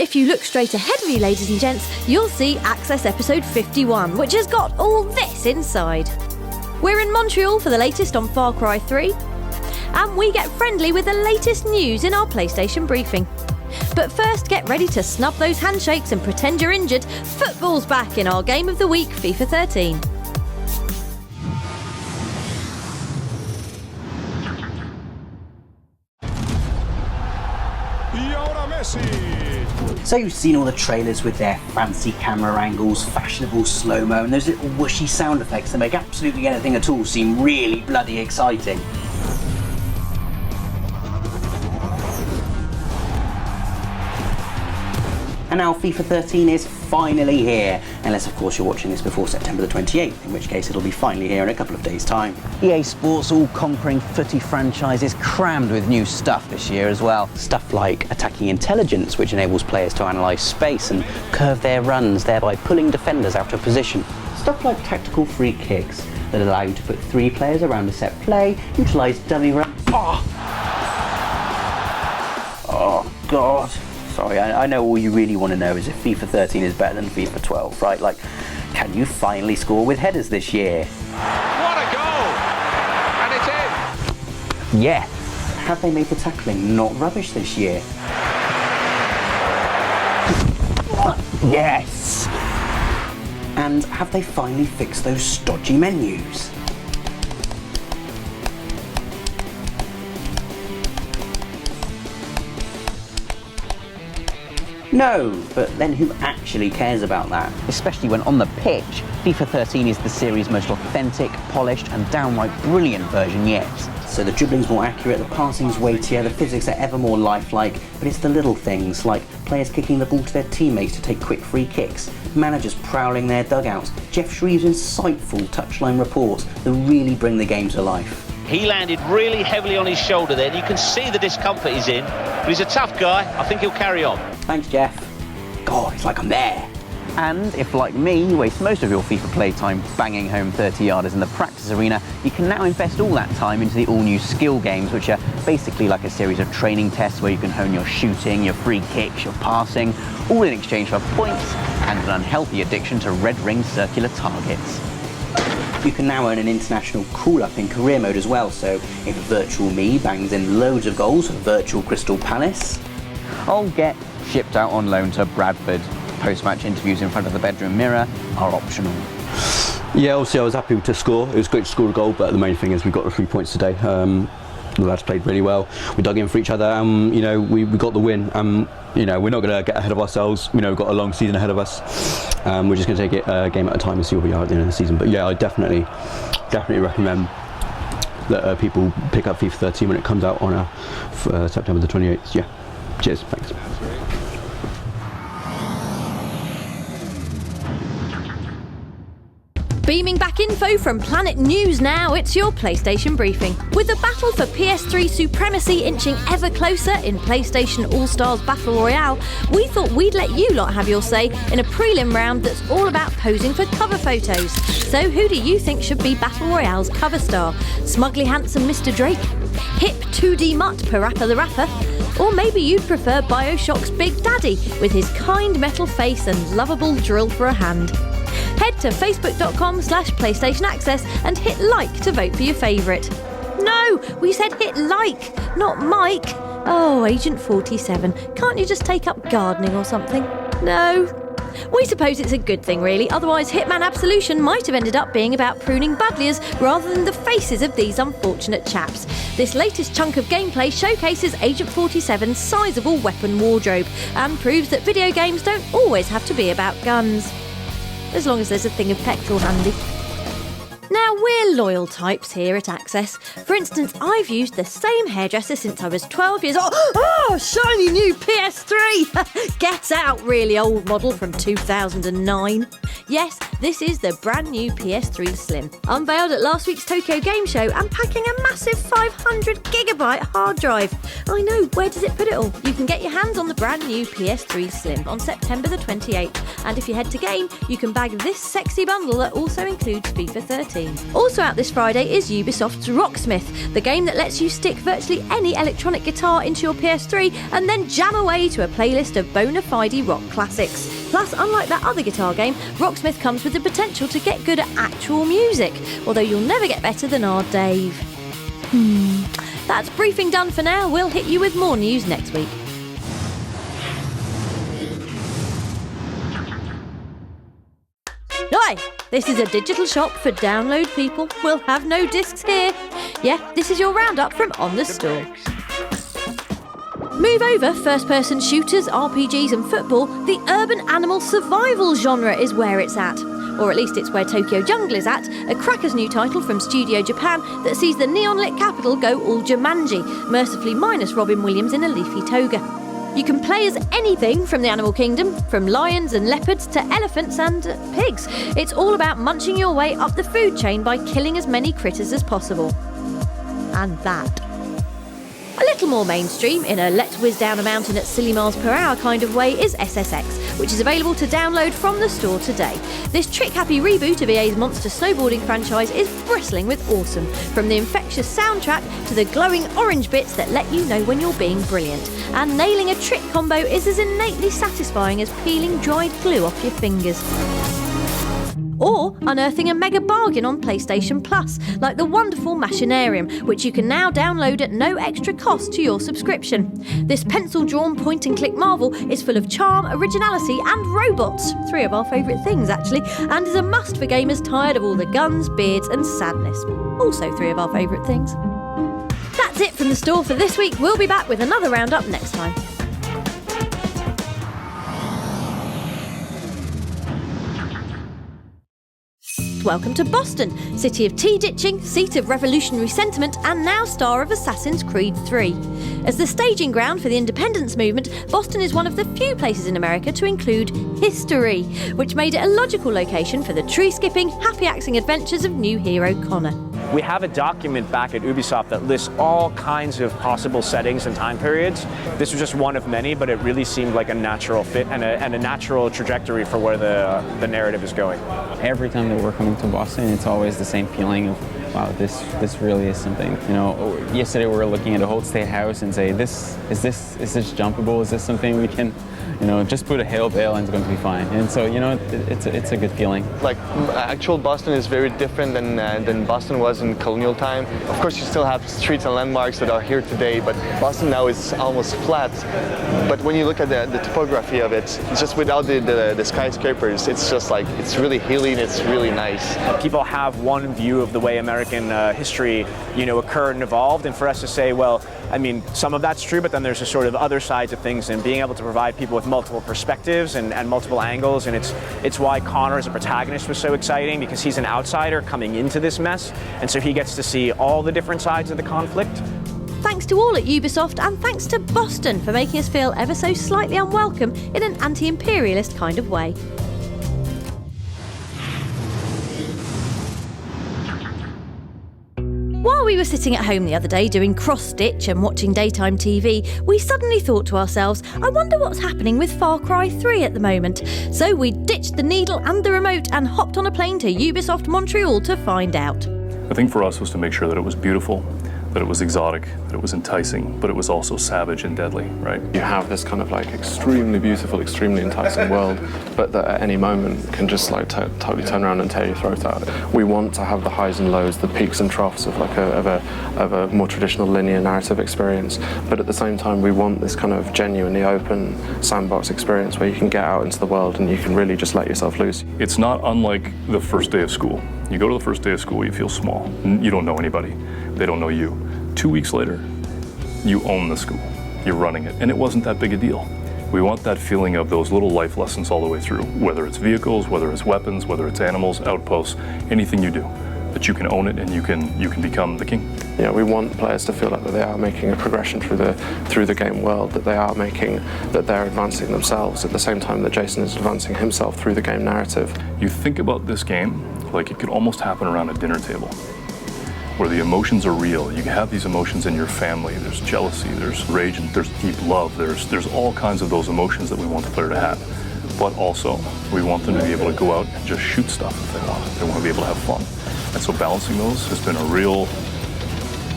if you look straight ahead of you, ladies and gents, you'll see Access episode 51, which has got all this inside. We're in Montreal for the latest on Far Cry 3, and we get friendly with the latest news in our PlayStation briefing. But first, get ready to snub those handshakes and pretend you're injured. Football's back in our Game of the Week, FIFA 13. So you've seen all the trailers with their fancy camera angles, fashionable slow-mo, and those little whooshy sound effects that make absolutely anything at all seem really bloody exciting. And now FIFA 13 is finally here, unless of course you're watching this before September the 28th, in which case it'll be finally here in a couple of days' time. EA Sports' all-conquering footy franchise is crammed with new stuff this year as well. Stuff like attacking intelligence, which enables players to analyse space and curve their runs, thereby pulling defenders out of position. Stuff like tactical free kicks that allow you to put 3 players around a set play, utilise dummy runs. Oh God. Sorry, I know all you really want to know is if FIFA 13 is better than FIFA 12, right? Like, can you finally score with headers this year? What a goal! And it's in! Yes. Have they made the tackling not rubbish this year? Yes. And have they finally fixed those stodgy menus? No, but then who actually cares about that? Especially when on the pitch, FIFA 13 is the series' most authentic, polished and downright brilliant version yet. So the dribbling's more accurate, the passing's weightier, the physics are ever more lifelike, but it's the little things, like players kicking the ball to their teammates to take quick free kicks, managers prowling their dugouts, Jeff Shreve's insightful touchline reports that really bring the game to life. He landed really heavily on his shoulder there. You can see the discomfort he's in, but he's a tough guy. I think he'll carry on. Thanks, Jeff. God, it's like I'm there. And if, like me, you waste most of your FIFA playtime banging home 30-yarders in the practice arena, you can now invest all that time into the all-new skill games, which are basically like a series of training tests where you can hone your shooting, your free kicks, your passing, all in exchange for points and an unhealthy addiction to red-ringed circular targets. You can now earn an international call-up in career mode as well, so if virtual me bangs in loads of goals for virtual Crystal Palace, I'll get shipped out on loan to Bradford. Post-match interviews in front of the bedroom mirror are optional. Yeah, obviously I was happy to score. It was great to score a goal, but the main thing is we got the 3 points today. The lads played really well. We dug in for each other, and we got the win. We're not going to get ahead of ourselves. We've got a long season ahead of us. We're just going to take it a game at a time and see where we are at the end of the season. But yeah, I definitely recommend that people pick up FIFA 13 when it comes out on September the 28th. Yeah, cheers, thanks. Beaming back info from Planet News now, it's your PlayStation briefing. With the battle for PS3 supremacy inching ever closer in PlayStation All-Stars Battle Royale, we thought we'd let you lot have your say in a prelim round that's all about posing for cover photos. So who do you think should be Battle Royale's cover star? Smugly handsome Mr. Drake? Hip 2D mutt Parappa the Rapper? Or maybe you'd prefer Bioshock's Big Daddy with his kind metal face and lovable drill for a hand. Head to facebook.com/PlayStation Access and hit like to vote for your favourite. No, we said hit like, not Mike. Oh, Agent 47, can't you just take up gardening or something? No. We suppose it's a good thing, really, otherwise Hitman Absolution might have ended up being about pruning Budliers rather than the faces of these unfortunate chaps. This latest chunk of gameplay showcases Agent 47's sizable weapon wardrobe and proves that video games don't always have to be about guns. As long as there's a thing of petrol handy. Now, we're loyal types here at Access. For instance, I've used the same hairdresser since I was 12 years old. Oh, shiny new PS3! Get out, really old model from 2009. Yes, this is the brand new PS3 Slim, unveiled at last week's Tokyo Game Show and packing a massive 500GB hard drive. I know, where does it put it all? You can get your hands on the brand new PS3 Slim on September the 28th, and if you head to Game, you can bag this sexy bundle that also includes FIFA 13. 2018. Also out this Friday is Ubisoft's Rocksmith, the game that lets you stick virtually any electronic guitar into your PS3 and then jam away to a playlist of bona fide rock classics. Plus, unlike that other guitar game, Rocksmith comes with the potential to get good at actual music, although you'll never get better than our Dave. That's briefing done for now. We'll hit you with more news next week. Hi, this is a digital shop for download people. We'll have no discs here. Yeah, this is your roundup from On the Store. Move over, first-person shooters, RPGs and football, the urban animal survival genre is where it's at. Or at least it's where Tokyo Jungle is at, a cracker's new title from Studio Japan that sees the neon-lit capital go all Jumanji, mercifully minus Robin Williams in a leafy toga. You can play as anything from the animal kingdom, from lions and leopards to elephants and pigs. It's all about munching your way up the food chain by killing as many critters as possible. And that. A little more mainstream, in a let's whiz down a mountain at silly miles per hour kind of way, is SSX, which is available to download from the store today. This trick-happy reboot of EA's monster snowboarding franchise is bristling with awesome, from the infectious soundtrack to the glowing orange bits that let you know when you're being brilliant. And nailing a trick combo is as innately satisfying as peeling dried glue off your fingers. Or unearthing a mega bargain on PlayStation Plus, like the wonderful Machinarium, which you can now download at no extra cost to your subscription. This pencil-drawn point-and-click marvel is full of charm, originality and robots, 3 of our favourite things actually, and is a must for gamers tired of all the guns, beards and sadness, also 3 of our favourite things. That's it from the store for this week. We'll be back with another roundup next time. Welcome to Boston, city of tea-ditching, seat of revolutionary sentiment, and now star of Assassin's Creed 3. As the staging ground for the independence movement, Boston is one of the few places in America to include history, which made it a logical location for the tree-skipping, happy-axing adventures of new hero Connor. We have a document back at Ubisoft that lists all kinds of possible settings and time periods. This was just one of many, but it really seemed like a natural fit and a natural trajectory for where the narrative is going. Every time that we're coming to Boston, it's always the same feeling of, wow, this really is something. You know, yesterday we were looking at a Holt State House and say, is this jumpable? Is this something we can, you know, just put a hail bale and it's going to be fine. And so, you know, it's a good feeling. Like, actual Boston is very different than Boston was in colonial time. Of course, you still have streets and landmarks that are here today, but Boston now is almost flat. But when you look at the topography of it, it's just without the skyscrapers, it's just like, it's really hilly and it's really nice. People have one view of the way American history, you know, occurred and evolved, and for us to say, well, I mean, some of that's true, but then there's a sort of other sides of things, and being able to provide people with multiple perspectives and multiple angles, and it's why Connor as a protagonist was so exciting, because he's an outsider coming into this mess, and so he gets to see all the different sides of the conflict. Thanks to all at Ubisoft, and thanks to Boston for making us feel ever so slightly unwelcome in an anti-imperialist kind of way. While we were sitting at home the other day doing cross-stitch and watching daytime TV, we suddenly thought to ourselves, I wonder what's happening with Far Cry 3 at the moment. So we ditched the needle and the remote and hopped on a plane to Ubisoft Montreal to find out. The thing for us was to make sure that it was beautiful, that it was exotic, that it was enticing, but it was also savage and deadly, right? You have this kind of like extremely beautiful, extremely enticing world, but that at any moment can just like totally turn around and tear your throat out. We want to have the highs and lows, the peaks and troughs of like a more traditional linear narrative experience, but at the same time we want this kind of genuinely open sandbox experience where you can get out into the world and you can really just let yourself loose. It's not unlike the first day of school. You go to the first day of school, you feel small. You don't know anybody. They don't know you. 2 weeks later, you own the school. You're running it. And it wasn't that big a deal. We want that feeling of those little life lessons all the way through, whether it's vehicles, whether it's weapons, whether it's animals, outposts, anything you do, that you can own it and you can become the king. Yeah, we want players to feel like that they are making a progression through the game world, that they're advancing themselves at the same time that Jason is advancing himself through the game narrative. You think about this game like it could almost happen around a dinner table, where the emotions are real. You have these emotions in your family. There's jealousy, there's rage, and there's deep love. There's all kinds of those emotions that we want the player to have. But also, we want them to be able to go out and just shoot stuff if they want. They want to be able to have fun. And so balancing those has been a real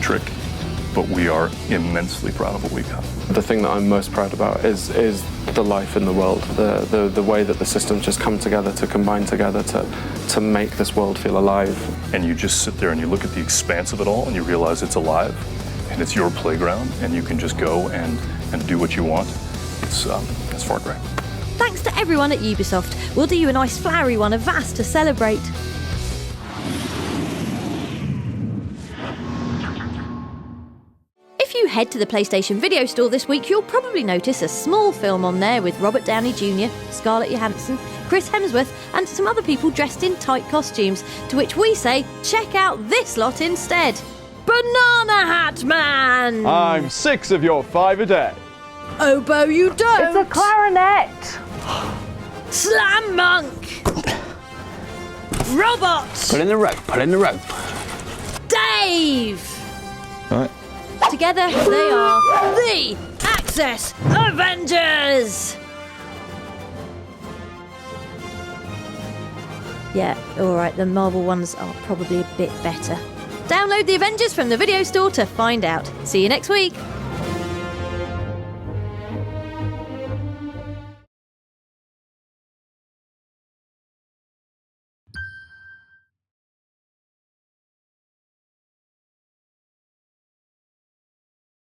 trick, but we are immensely proud of what we got. The thing that I'm most proud about is the life in the world, the way that the systems just come together, to combine together to make this world feel alive. And you just sit there and you look at the expanse of it all and you realize it's alive and it's your playground and you can just go and do what you want. It's far great. Thanks to everyone at Ubisoft. We'll do you a nice flowery one of Vast to celebrate. If you head to the PlayStation Video Store this week, you'll probably notice a small film on there with Robert Downey Jr., Scarlett Johansson, Chris Hemsworth and some other people dressed in tight costumes, to which we say, check out this lot instead. Banana Hat Man! I'm 6 of your 5 a day. Oboe you don't! It's a clarinet! Slam Monk! Robot! Pull in the rope, pull in the rope. Dave! Right. Together they are the Access Avengers! Yeah, alright, the Marvel ones are probably a bit better. Download the Avengers from the video store to find out. See you next week!